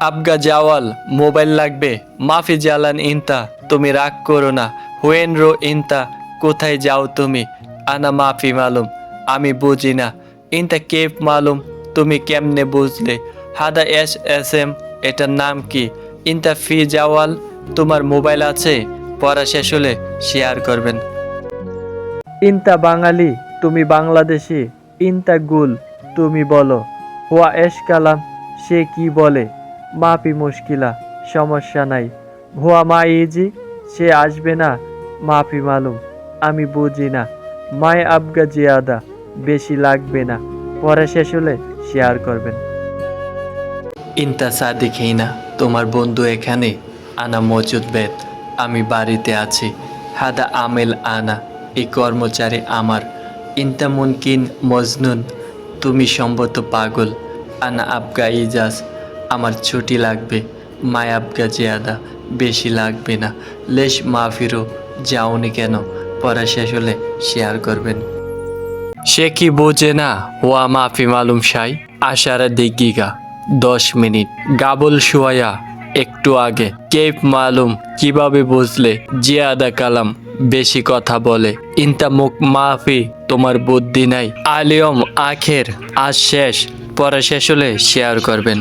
আবগা জাওয়াল মোবাইল লাগবে মাফি জালান ইনতা তুমি রাগ করো না হুয়েন রো ইনতা কোথায় যাও তুমি আনা মাফি মালুম আমি বুঝি না ইনতা কেপ মালুম তুমি কেমনে বুঝলে হাদা এস এম এটার নাম কি ইনতা ফি জাওয়াল তোমার মোবাইল আছে পড়া শেষ হলে শেয়ার করবেন। ইনতা বাঙালি তুমি বাংলাদেশি ইনতা গুল তুমি বলো হুয়া এশ কালাম সে কি বলে মাফি মুশকিলা সমস্যা নাই হুয়া মা ইজি সে আসবে না মাফি মালুম আমি বুঝি না মায় আবগা জিয়াদা বেশি লাগবে না পরে শেষ হলে শেয়ার করবেন। ইনতা সাদিক হিনা তোমার বন্ধু এখানে আনা মজুদ বেদ আমি বাড়িতে আছি হাদা আমেল আনা এই কর্মচারী আমার ইনতা মুনকিন মজনুন তুমি সম্ভবত পাগল আনা আবগা ইজাজ আমার ছুটি লাগবে মায় আবগা জিয়াদা বেশি লাগবে না লেশ মাফিরো যাওনি কেন পড়া শেষ হলে শেয়ার করবেন। সে কি বোঝে না ওয়া মাফি মালুম শাই আশারা দিগিগা 10 মিনিট গাবল শুয়ায়া একটু আগে কেপ মালুম কিভাবে বুঝলে জিয়াদা কালাম বেশি কথা বলে ইনতা মুখ মাফি তোমার বুদ্ধি নাই আলিয়ম আখের আজ শেষ পরে শেষ হলে শেয়ার করবেন।